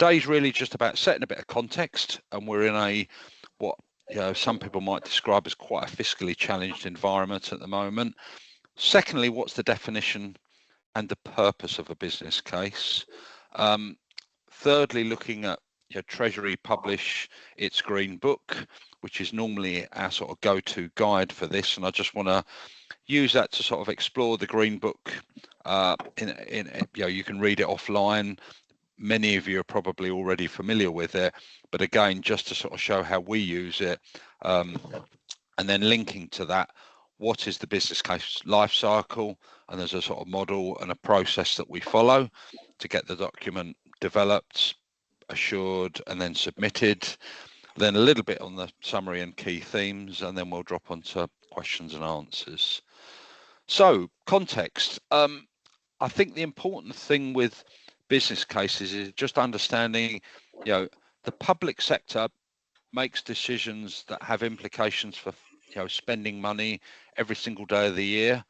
today's really just about setting a bit of context, and we're in a what some people might describe as quite a fiscally challenged environment at the moment. Secondly, what's the definition and the purpose of a business case? Thirdly, looking at Treasury publish its green book, which is normally our sort of go-to guide for this, and I just want to use that to sort of explore the green book. You can read it offline. Many of you are probably already familiar with it, but again, just to sort of show how we use it, and then linking to that, what is the business case life cycle? And there's a sort of model and a process that we follow to get the document developed, assured, and then submitted. Then a little bit on the summary and key themes, and then we'll drop onto questions and answers. So context. I think the important thing with business cases is just understanding, the public sector makes decisions that have implications for spending money every single day of the year,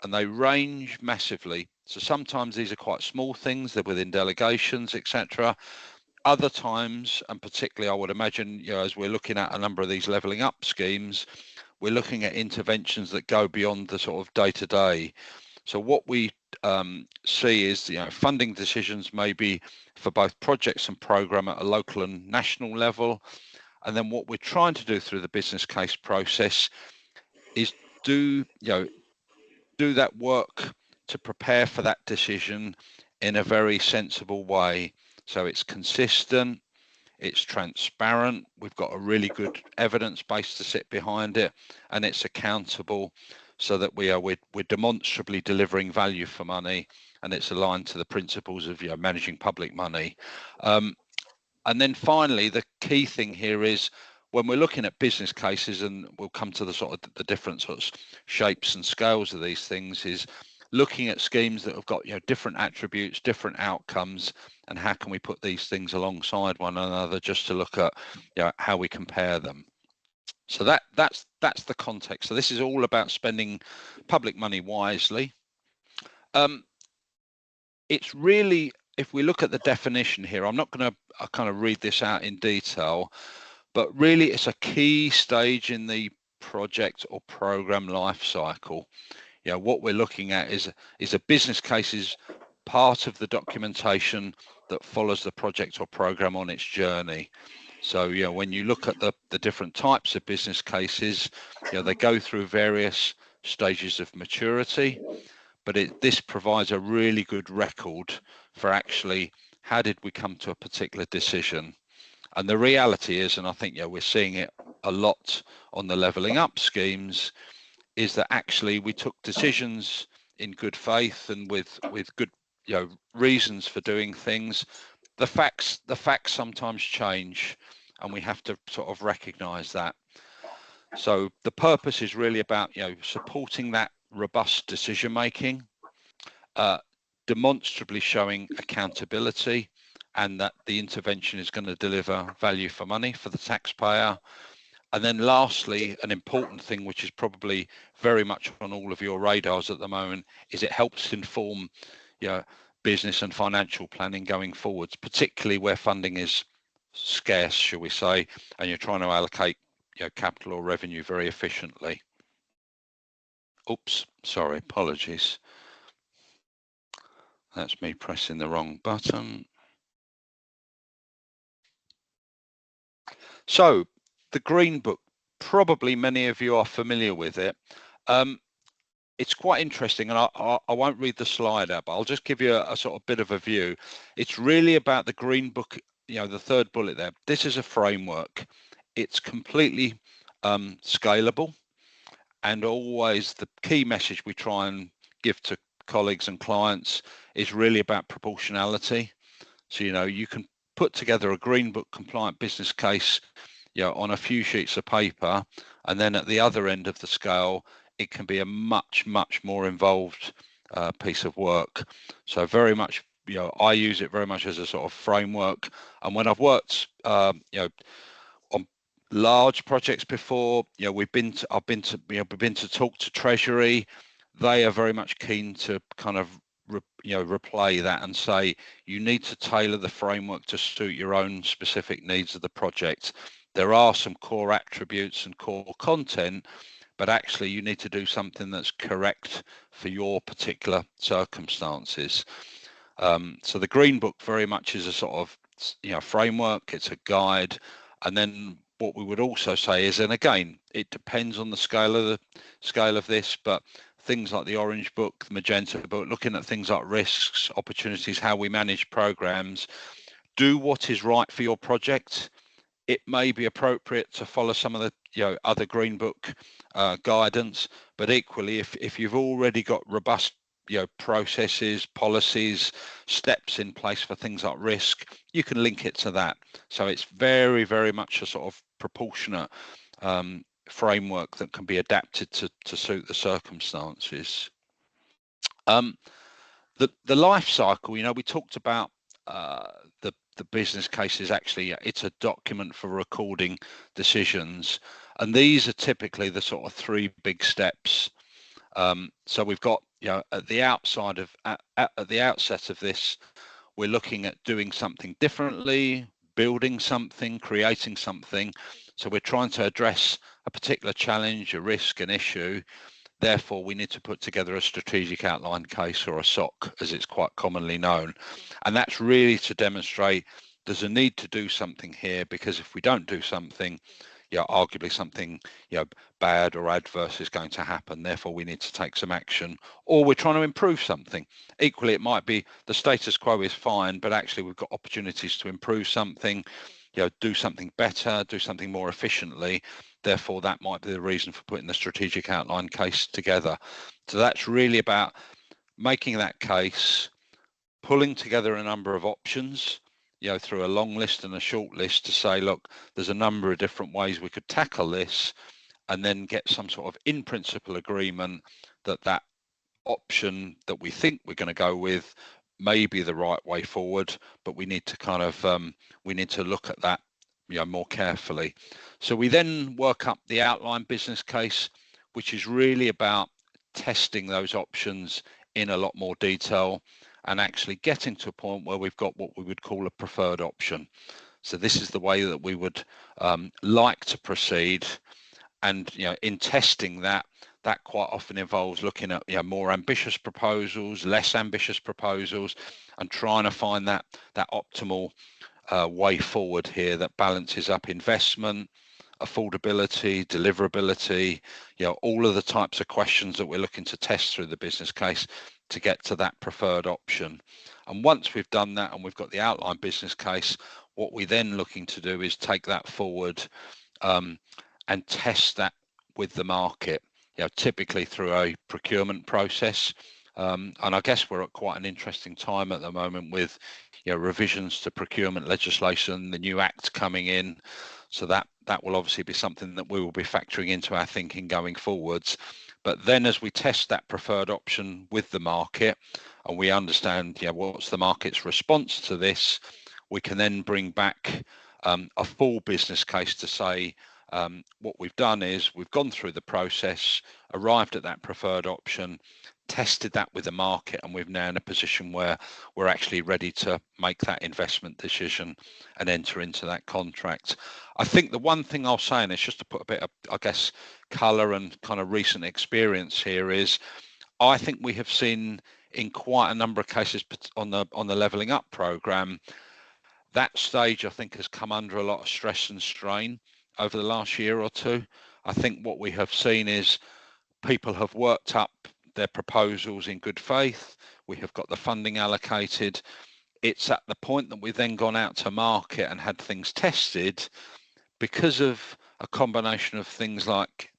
and they range massively. So sometimes these are quite small things, they're within delegations, etc. Other times, and particularly I would imagine, as we're looking at a number of these levelling up schemes, we're looking at interventions that go beyond the sort of day-to-day. So what we see is, funding decisions maybe for both projects and programme at a local and national level. And then what we're trying to do through the business case process is do that work to prepare for that decision in a very sensible way. So it's consistent, it's transparent, we've got a really good evidence base to sit behind it, and it's accountable, so that we're demonstrably delivering value for money, and it's aligned to the principles of managing public money. And then finally, the key thing here is when we're looking at business cases, and we'll come to the sort of the different sorts of shapes and scales of these things, is looking at schemes that have got different attributes, different outcomes, and how can we put these things alongside one another just to look at how we compare them. So that's the context. So this is all about spending public money wisely. It's really, if we look at the definition here, I'm not going to kind of read this out in detail, but really it's a key stage in the project or program life cycle. What we're looking at is a business case is part of the documentation that follows the project or program on its journey. So when you look at the different types of business cases, they go through various stages of maturity, but this provides a really good record for actually how did we come to a particular decision. And the reality is, and I think we're seeing it a lot on the levelling up schemes, is that actually we took decisions in good faith and with good reasons for doing things. The facts sometimes change, and we have to sort of recognize that. So the purpose is really about supporting that robust decision making, demonstrably showing accountability, and that the intervention is going to deliver value for money for the taxpayer. And then lastly, an important thing which is probably very much on all of your radars at the moment is it helps inform business and financial planning going forwards, particularly where funding is scarce, shall we say, and you're trying to allocate capital or revenue very efficiently. Oops, sorry, apologies. That's me pressing the wrong button. So the Green Book, probably many of you are familiar with it. It's quite interesting, and I won't read the slide out, but I'll just give you a sort of bit of a view. It's really about the Green Book, the third bullet there. This is a framework. It's completely scalable, and always the key message we try and give to colleagues and clients is really about proportionality. So you can put together a Green Book compliant business case on a few sheets of paper, and then at the other end of the scale it can be a much more involved piece of work. So very much I use it very much as a sort of framework, and when I've worked on large projects before, I've been to talk to Treasury. They are very much keen to kind of replay that and say you need to tailor the framework to suit your own specific needs of the project. There are some core attributes and core content, but actually you need to do something that's correct for your particular circumstances. So the Green Book very much is a sort of framework, it's a guide, and then what we would also say is, and again, it depends on the scale of this, but things like the Orange Book, the Magenta Book, looking at things like risks, opportunities, how we manage programs, do what is right for your project. It may be appropriate to follow some of the other Green Book guidance, but equally, if you've already got robust processes, policies, steps in place for things like risk, you can link it to that. So it's very, very much a sort of proportionate framework that can be adapted to suit the circumstances. The life cycle, we talked about the business case is actually, it's a document for recording decisions, and these are typically the sort of three big steps. So we've got, at the outset of this, we're looking at doing something differently, building something, creating something. So we're trying to address a particular challenge, a risk, an issue. Therefore, we need to put together a strategic outline case, or a SOC, as it's quite commonly known. And that's really to demonstrate there's a need to do something here, because if we don't do something, arguably something bad or adverse is going to happen. Therefore, we need to take some action, or we're trying to improve something. Equally, it might be the status quo is fine, but actually we've got opportunities to improve something, do something better, do something more efficiently. Therefore, that might be the reason for putting the strategic outline case together. So that's really about making that case, pulling together a number of options, through a long list and a short list, to say, look, there's a number of different ways we could tackle this, and then get some sort of in principle agreement that option that we think we're going to go with may be the right way forward, but we need to kind of we need to look at that more carefully. So we then work up the outline business case, which is really about testing those options in a lot more detail, and actually getting to a point where we've got what we would call a preferred option. So this is the way that we would like to proceed. And in testing that quite often involves looking at more ambitious proposals, less ambitious proposals, and trying to find that optimal way forward here that balances up investment, affordability, deliverability, all of the types of questions that we're looking to test through the business case to get to that preferred option. And once we've done that and we've got the outline business case, what we're then looking to do is take that forward and test that with the market, typically through a procurement process. And I guess we're at quite an interesting time at the moment with revisions to procurement legislation, the new act coming in. So that will obviously be something that we will be factoring into our thinking going forwards. But then as we test that preferred option with the market, and we understand what's the market's response to this, we can then bring back a full business case to say, what we've done is we've gone through the process, arrived at that preferred option, tested that with the market, and we're now in a position where we're actually ready to make that investment decision and enter into that contract. I think the one thing I'll say, and it's just to put a bit of, I guess, colour and kind of recent experience here, is I think we have seen in quite a number of cases on the Levelling Up programme, that stage I think has come under a lot of stress and strain over the last year or two. I think what we have seen is people have worked up their proposals in good faith. We have got the funding allocated. It's at the point that we've then gone out to market and had things tested, because of a combination of things like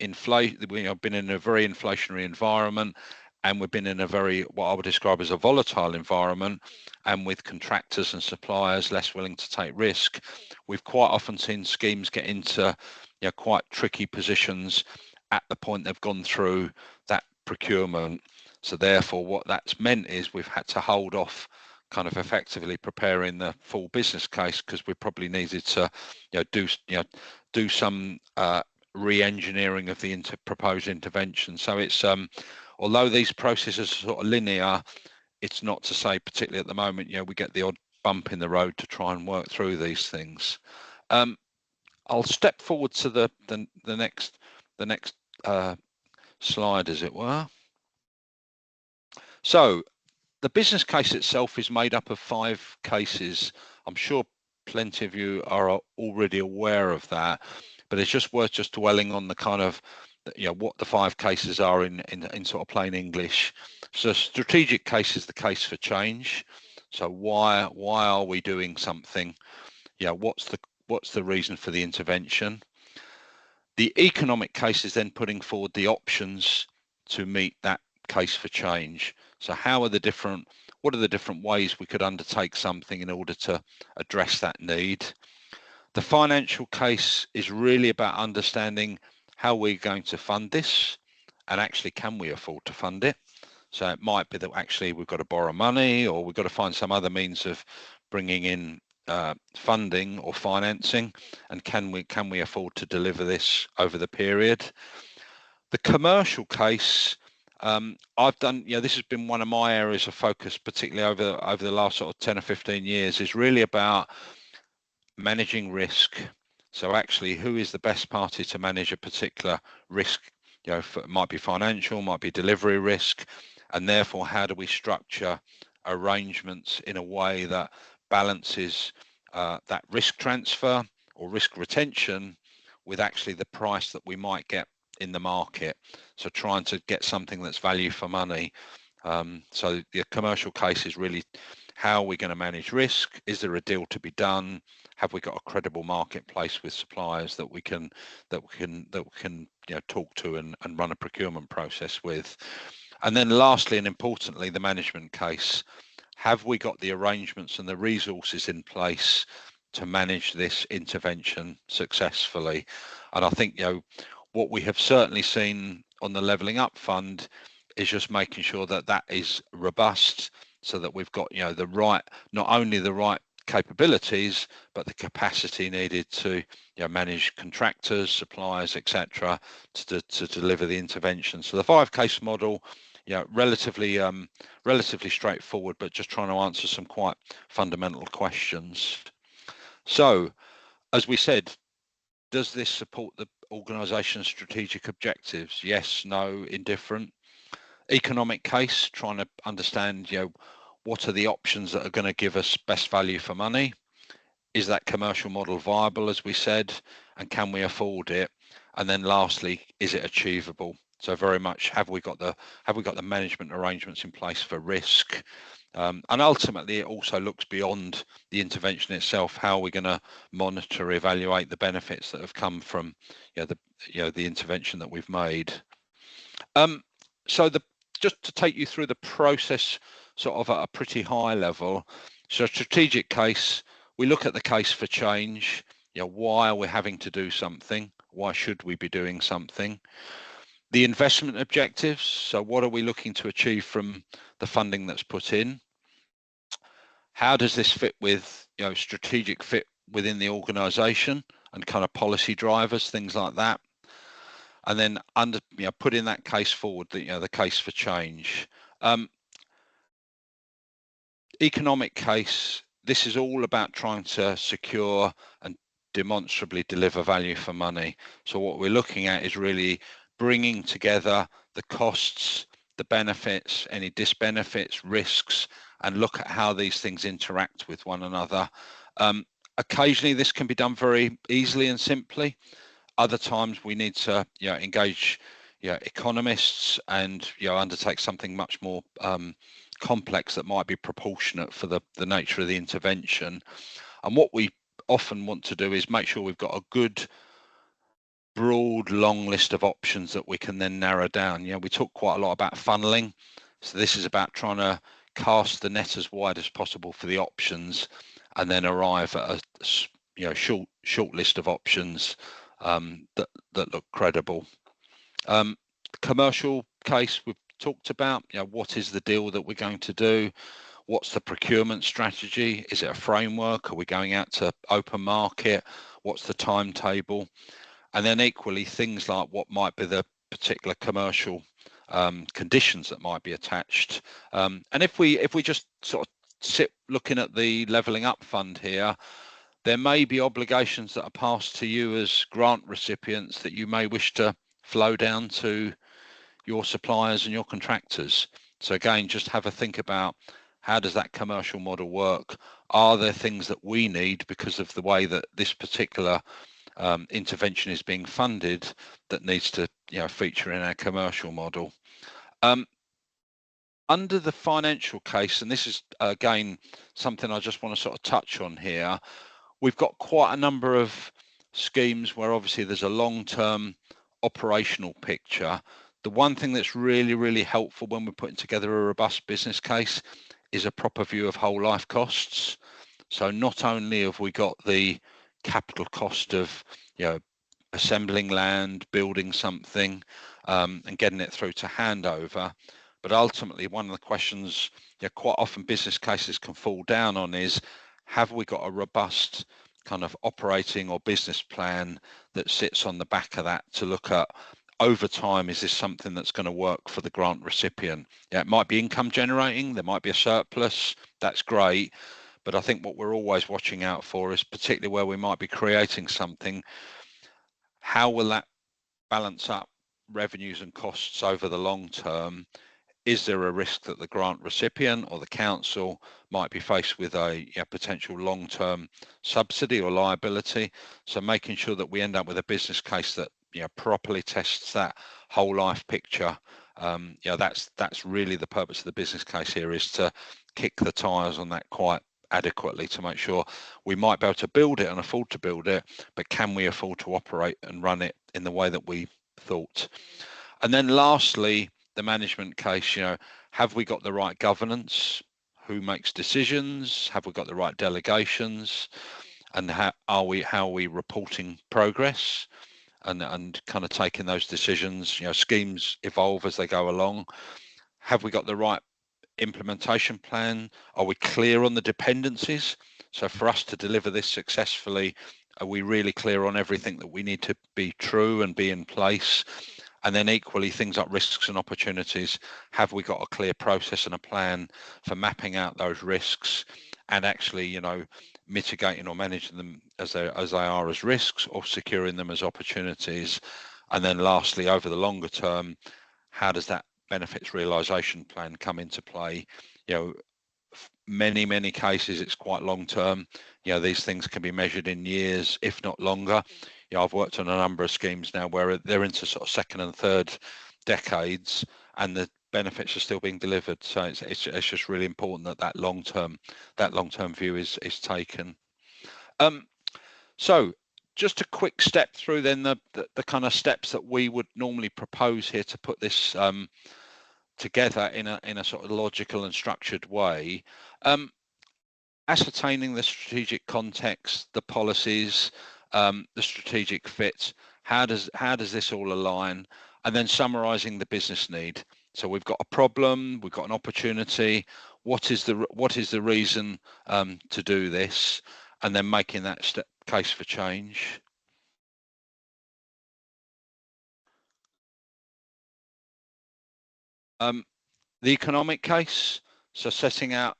inflation. We have been in a very inflationary environment, and we've been in a very, what I would describe as a volatile environment, and with contractors and suppliers less willing to take risk, we've quite often seen schemes get into quite tricky positions at the point they've gone through that procurement. So therefore what that's meant is we've had to hold off kind of effectively preparing the full business case, because we probably needed to do some re-engineering of the proposed intervention. So it's although these processes are sort of linear, it's not to say, particularly at the moment, we get the odd bump in the road to try and work through these things. I'll step forward to the next slide, as it were. So the business case itself is made up of 5 cases. I'm sure plenty of you are already aware of that, but it's just worth just dwelling on the kind of, what the 5 cases are in sort of plain English. So strategic case is the case for change. So why are we doing something? What's the reason for the intervention? The economic case is then putting forward the options to meet that case for change. So what are the different ways we could undertake something in order to address that need? The financial case is really about understanding how we're going to fund this, and actually, can we afford to fund it? So it might be that actually we've got to borrow money, or we've got to find some other means of bringing in funding or financing, and can we afford to deliver this over the period? The commercial case, I've done, this has been one of my areas of focus, particularly over the last sort of 10 or 15 years, is really about managing risk. So actually, who is the best party to manage a particular risk? It might be financial, might be delivery risk, and therefore, how do we structure arrangements in a way that balances that risk transfer or risk retention with actually the price that we might get in the market? So trying to get something that's value for money. So the commercial case is really, how are we going to manage risk? Is there a deal to be done? Have we got a credible marketplace with suppliers that we can talk to and run a procurement process with? And then lastly and importantly, the management case. Have we got the arrangements and the resources in place to manage this intervention successfully? And I think what we have certainly seen on the Levelling Up Fund is just making sure that that is robust, so that we've got not only the right capabilities, but the capacity needed to manage contractors, suppliers, etc., to deliver the intervention. So the 5 case model, relatively straightforward, but just trying to answer some quite fundamental questions. So, as we said, does this support the organisation's strategic objectives? Yes, no, indifferent. Economic case, trying to understand, what are the options that are going to give us best value for money? Is that commercial model viable, as we said, and can we afford it? And then lastly, is it achievable? So very much, have we got the management arrangements in place for risk? And ultimately, it also looks beyond the intervention itself. How are we going to monitor, evaluate the benefits that have come from the intervention that we've made? So just to take you through the process, sort of at a pretty high level. So strategic case, we look at the case for change. Why are we having to do something? Why should we be doing something? The investment objectives. So what are we looking to achieve from the funding that's put in? How does this fit with, strategic fit within the organisation and kind of policy drivers, things like that? And then putting that case forward, the case for change. Economic case, this is all about trying to secure and demonstrably deliver value for money. So what we're looking at is really bringing together the costs, the benefits, any disbenefits, risks, and look at how these things interact with one another. Occasionally this can be done very easily and simply. Other times we need to engage economists and undertake something much more complex that might be proportionate for the nature of the intervention. And what we often want to do is make sure we've got a good broad long list of options that we can then narrow down. We talk quite a lot about funneling, so this is about trying to cast the net as wide as possible for the options and then arrive at a short list of options that look credible. Commercial case, we've talked about, what is the deal that we're going to do? What's the procurement strategy? Is it a framework? Are we going out to open market? What's the timetable? And then equally, things like what might be the particular commercial conditions that might be attached. And if we just sort of sit looking at the levelling up fund here, there may be obligations that are passed to you as grant recipients that you may wish to flow down to your suppliers and your contractors. So again, just have a think about how does that commercial model work? Are there things that we need because of the way that this particular intervention is being funded that needs to feature in our commercial model? Under the financial case, and this is again something I just want to sort of touch on here, we've got quite a number of schemes where obviously there's a long-term operational picture. The one thing that's really, really helpful when we're putting together a robust business case is a proper view of whole life costs. So not only have we got the capital cost of assembling land, building something, and getting it through to handover, but ultimately one of the questions quite often business cases can fall down on is, have we got a robust kind of operating or business plan that sits on the back of that to look at over time, is this something that's going to work for the grant recipient? It might be income generating, there might be a surplus, that's great, but I think what we're always watching out for is, particularly where we might be creating something, how will that balance up revenues and costs over the long term? Is there a risk that the grant recipient or the council might be faced with a potential long-term subsidy or liability? So making sure that we end up with a business case that properly tests that whole life picture. That's really the purpose of the business case here, is to kick the tires on that quite adequately to make sure we might be able to build it and afford to build it, but can we afford to operate and run it in the way that we thought? And then lastly, the management case, have we got the right governance? Who makes decisions? Have we got the right delegations? And how are we reporting progress and kind of taking those decisions? Schemes evolve as they go along. Have we got the right implementation plan? Are we clear on the dependencies? So for us to deliver this successfully, are we really clear on everything that we need to be true and be in place? And then equally, things like risks and opportunities, have we got a clear process and a plan for mapping out those risks and actually, mitigating or managing them as they are as risks, or securing them as opportunities? And then lastly, over the longer term, how does that benefits realization plan come into play? Many cases it's quite long term. These things can be measured in years, if not longer. I've worked on a number of schemes now where they're into sort of second and third decades, and the benefits are still being delivered. So it's just really important that long term view is taken. So just a quick step through then the kind of steps that we would normally propose here to put this together in a sort of logical and structured way. Ascertaining the strategic context, the policies, the strategic fit, how does this all align, and then summarizing the business need. So we've got a problem, we've got an opportunity, what is the reason to do this, and then making that case for change. The economic case, so setting out,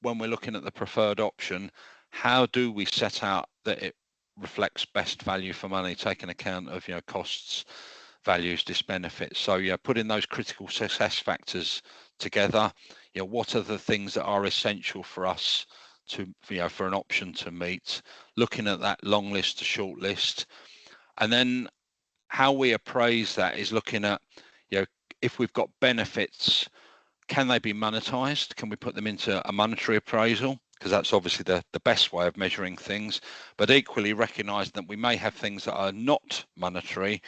when we're looking at the preferred option, how do we set out that it reflects best value for money, taking account of costs, values, benefits. So putting those critical success factors together. What are the things that are essential for us to for an option to meet? Looking at that long list to short list, and then how we appraise that is looking at if we've got benefits, can they be monetized? Can we put them into a monetary appraisal? Because that's obviously the best way of measuring things, but equally recognizing that we may have things that are not monetary,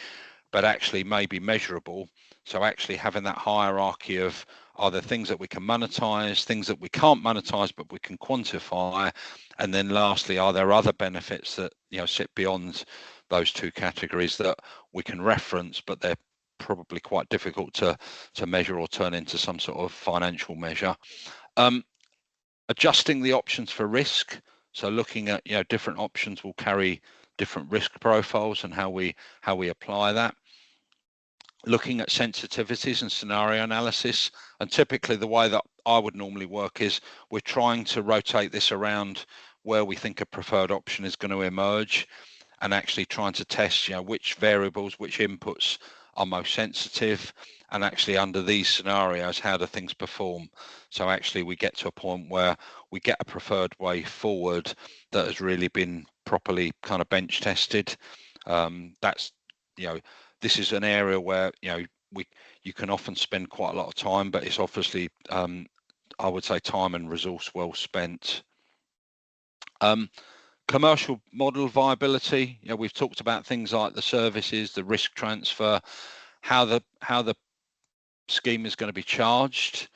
but actually may be measurable. So actually having that hierarchy of, are there things that we can monetize, things that we can't monetize, but we can quantify? And then lastly, are there other benefits that sit beyond those two categories that we can reference, but they're probably quite difficult to measure or turn into some sort of financial measure? Adjusting the options for risk, so looking at different options will carry different risk profiles and how we apply that. looking at sensitivities and scenario analysis. And typically the way that I would normally work is we're trying to rotate this around where we think a preferred option is going to emerge, and actually trying to test, which variables, which inputs are most sensitive, and actually under these scenarios, how do things perform? So actually we get to a point where we get a preferred way forward that has really been properly kind of bench tested. That's, this is an area where, you can often spend quite a lot of time, but it's obviously, I would say, time and resource well spent. Commercial model viability. We've talked about things like the services, the risk transfer, how the scheme is going to be charged.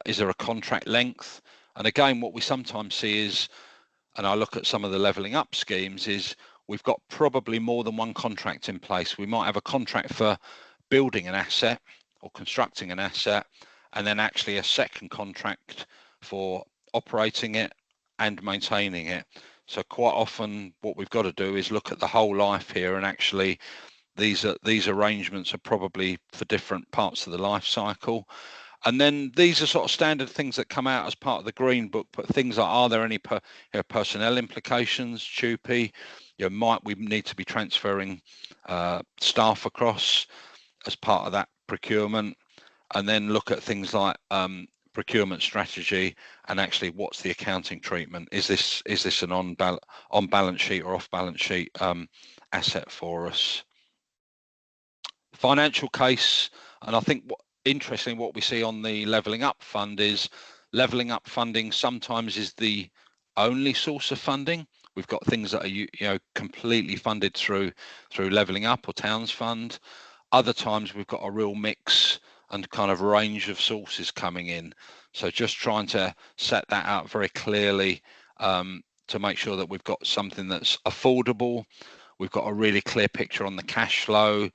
Is there a contract length? And again, what we sometimes see is, and I look at some of the levelling up schemes, is we've got probably more than one contract in place. We might have a contract for building an asset or constructing an asset, and then actually a second contract for operating it and maintaining it. So quite often what we've got to do is look at the whole life here, and actually these arrangements are probably for different parts of the life cycle. And then these are sort of standard things that come out as part of the green book, but things like, are there any personnel implications, TUPE? Might we need to be transferring staff across as part of that procurement? And then look at things like procurement strategy, and actually what's the accounting treatment? Is this an on balance sheet or off balance sheet asset for us? Financial case. And I think interesting, what we see on the levelling up fund is levelling up funding sometimes is the only source of funding. We've got things that are completely funded through levelling up or towns fund. Other times we've got a real mix and kind of range of sources coming in. So just trying to set that out very clearly, to make sure that we've got something that's affordable. We've got a really clear picture on the cash flow.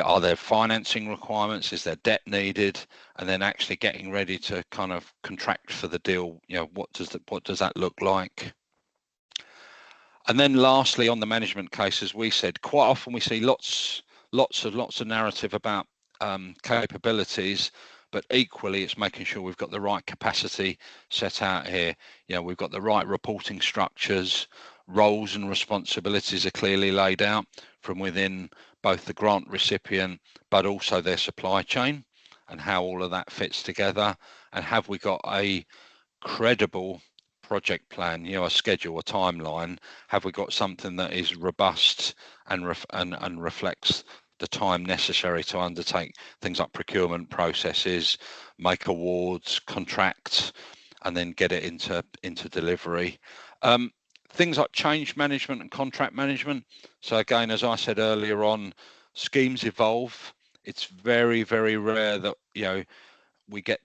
Are there financing requirements? Is there debt needed? And then actually getting ready to kind of contract for the deal. What does that look like? And then lastly, on the management case, as we said, quite often we see lots of narrative about capabilities, but equally it's making sure we've got the right capacity set out here. We've got the right reporting structures, roles and responsibilities are clearly laid out from within both the grant recipient, but also their supply chain, and how all of that fits together. And have we got a credible project plan, a schedule, a timeline? Have we got something that is robust and reflects the time necessary to undertake things like procurement processes, make awards, contracts, and then get it into delivery? Things like change management and contract management. So again, as I said earlier on, schemes evolve. It's very, very rare that we get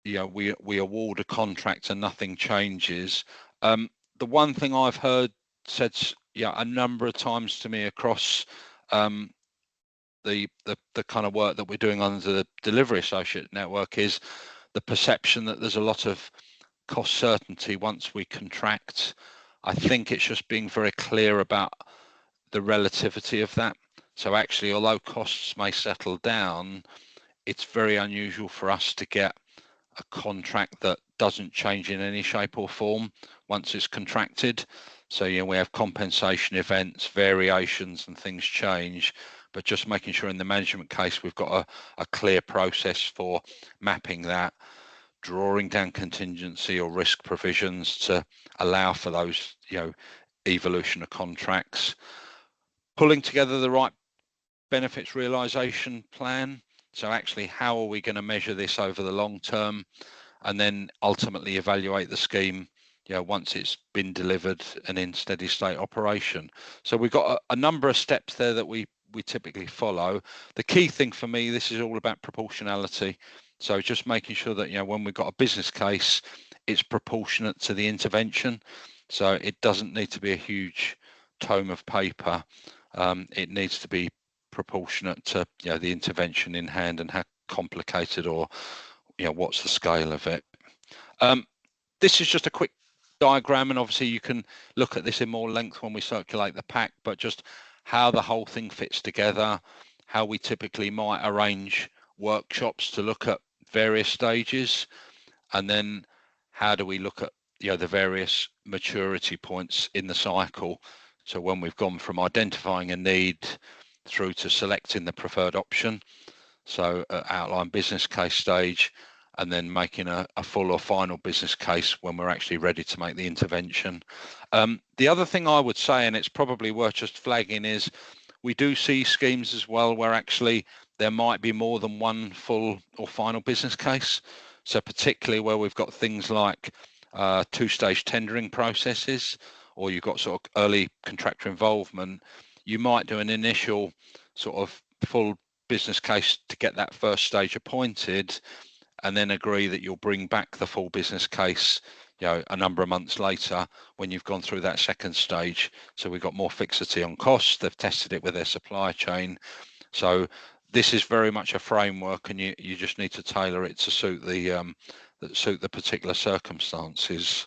we award a contract and nothing changes. The one thing I've heard said a number of times to me across the kind of work that we're doing under the delivery associate network is the perception that there's a lot of cost certainty once we contract. I think it's just being very clear about the relativity of that. So actually, although costs may settle down, it's very unusual for us to get a contract that doesn't change in any shape or form once it's contracted. So we have compensation events, variations, and things change, but just making sure in the management case we've got a clear process for mapping that, drawing down contingency or risk provisions to allow for those evolution of contracts, pulling together the right benefits realization plan. So actually, how are we going to measure this over the long term, and then ultimately evaluate the scheme once it's been delivered and in steady state operation? So we've got a number of steps there that we typically follow. The key thing for me, this is all about proportionality. So just making sure that when we've got a business case, it's proportionate to the intervention. So it doesn't need to be a huge tome of paper. It needs to be proportionate to the intervention in hand and how complicated or what's the scale of it. This is just a quick diagram, and obviously you can look at this in more length when we circulate the pack, but just how the whole thing fits together, how we typically might arrange workshops to look at various stages, and then how do we look at the various maturity points in the cycle. So when we've gone from identifying a need through to selecting the preferred option, so outline business case stage, and then making a full or final business case when we're actually ready to make the intervention. The other thing I would say, and it's probably worth just flagging, is we do see schemes as well where actually there might be more than one full or final business case. So particularly where we've got things like two-stage tendering processes, or you've got sort of early contractor involvement, you might do an initial sort of full business case to get that first stage appointed, and then agree that you'll bring back the full business case a number of months later when you've gone through that second stage. So we've got more fixity on costs. They've tested it with their supply chain. So this is very much a framework, and you just need to tailor it to suit the particular circumstances.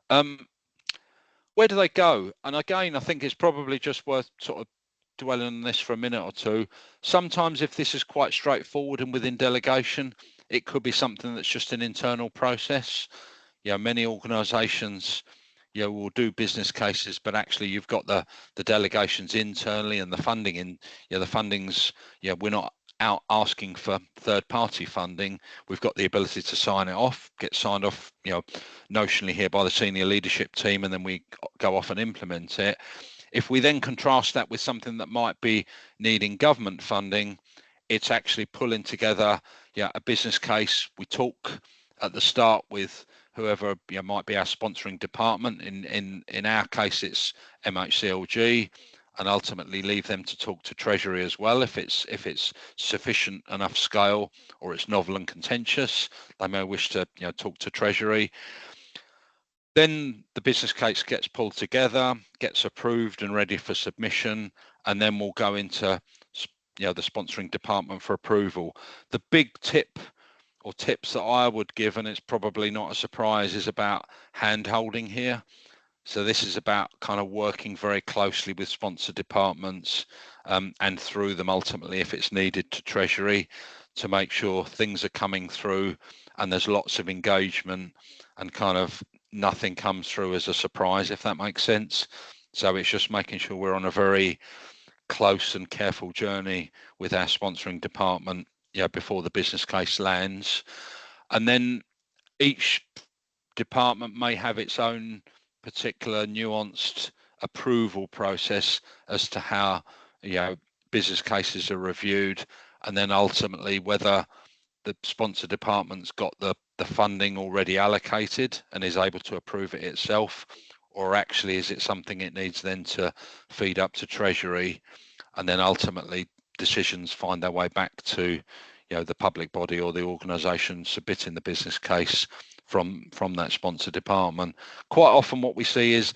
Where do they go? And again, I think it's probably just worth sort of dwelling on this for a minute or two. Sometimes if this is quite straightforward and within delegation, it could be something that's just an internal process. Many organizations will do business cases, but actually you've got the delegations internally and the funding in the funding's we're not out asking for third party funding. We've got the ability to sign it off, get signed off notionally here by the senior leadership team, and then we go off and implement it. If we then contrast that with something that might be needing government funding, it's actually pulling together a business case. We talk at the start with whoever might be our sponsoring department. In our case, it's MHCLG, and ultimately leave them to talk to Treasury as well. If it's sufficient enough scale or it's novel and contentious, they may wish to talk to Treasury. Then the business case gets pulled together, gets approved and ready for submission, and then we'll go into the sponsoring department for approval. The big tip or tips that I would give, and it's probably not a surprise, is about hand holding here. So this is about kind of working very closely with sponsor departments and through them ultimately, if it's needed, to Treasury, to make sure things are coming through and there's lots of engagement and kind of nothing comes through as a surprise, if that makes sense. So it's just making sure we're on a very close and careful journey with our sponsoring department before the business case lands. And then each department may have its own particular nuanced approval process as to how business cases are reviewed, and then ultimately whether the sponsor department's got the funding already allocated and is able to approve it itself, or actually is it something it needs then to feed up to Treasury, and then ultimately decisions find their way back to the public body or the organisation submitting the business case from that sponsor department. Quite often what we see is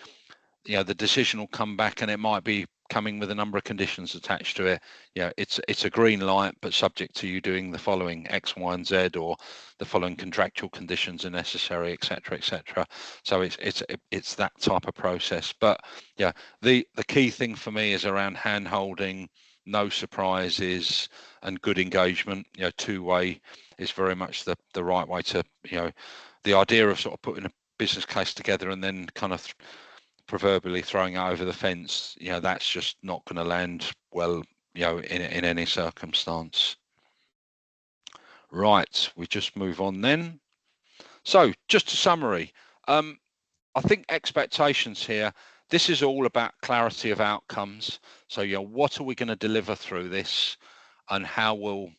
the decision will come back and it might be coming with a number of conditions attached to it. It's a green light, but subject to you doing the following X, Y, and Z, or the following contractual conditions are necessary, etc., etc. So it's that type of process. But the key thing for me is around hand holding, no surprises, and good engagement. Two-way is very much the right way to the idea of sort of putting a business case together and then kind of proverbially throwing it over the fence, that's just not going to land well, in any circumstance. Right, we just move on then. So just a summary. I think expectations here, this is all about clarity of outcomes. So, what are we going to deliver through this, and how will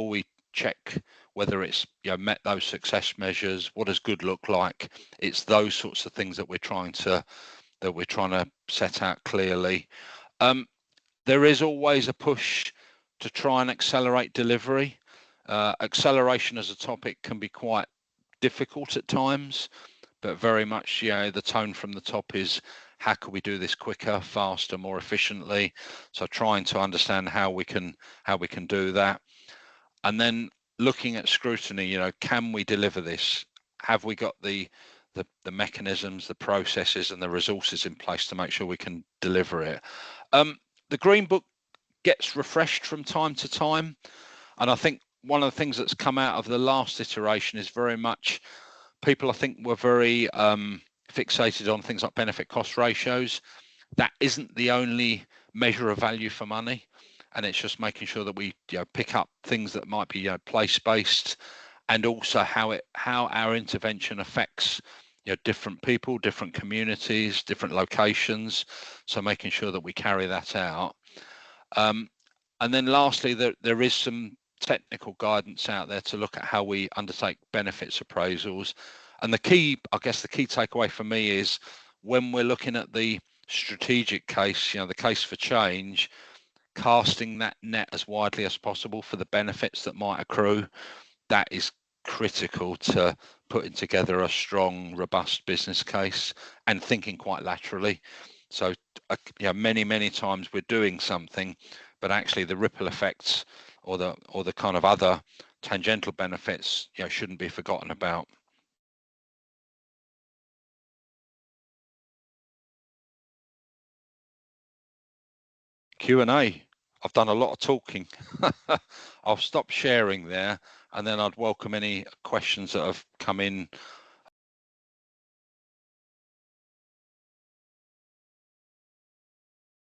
we check whether it's met those success measures? What does good look like? It's those sorts of things that we're trying to set out clearly. There is always a push to try and accelerate delivery. Acceleration as a topic can be quite difficult at times, but very much the tone from the top is how can we do this quicker, faster, more efficiently. So trying to understand how we can do that, and then looking at scrutiny. Can we deliver this? Have we got the mechanisms, the processes, and the resources in place to make sure we can deliver it? The Green Book gets refreshed from time to time. And I think one of the things that's come out of the last iteration is very much people, I think, were very fixated on things like benefit cost ratios. That isn't the only measure of value for money. And it's just making sure that we pick up things that might be place-based, and also how our intervention affects different people, different communities, different locations. So making sure that we carry that out. And then lastly, there is some technical guidance out there to look at how we undertake benefits appraisals. And I guess the key takeaway for me is when we're looking at the strategic case, the case for change, casting that net as widely as possible for the benefits that might accrue. That is critical to putting together a strong, robust business case and thinking quite laterally. So, many times we're doing something, but actually the ripple effects or the kind of other tangential benefits, shouldn't be forgotten about. Q&A. I've done a lot of talking. I'll stop sharing there, and then I'd welcome any questions that have come in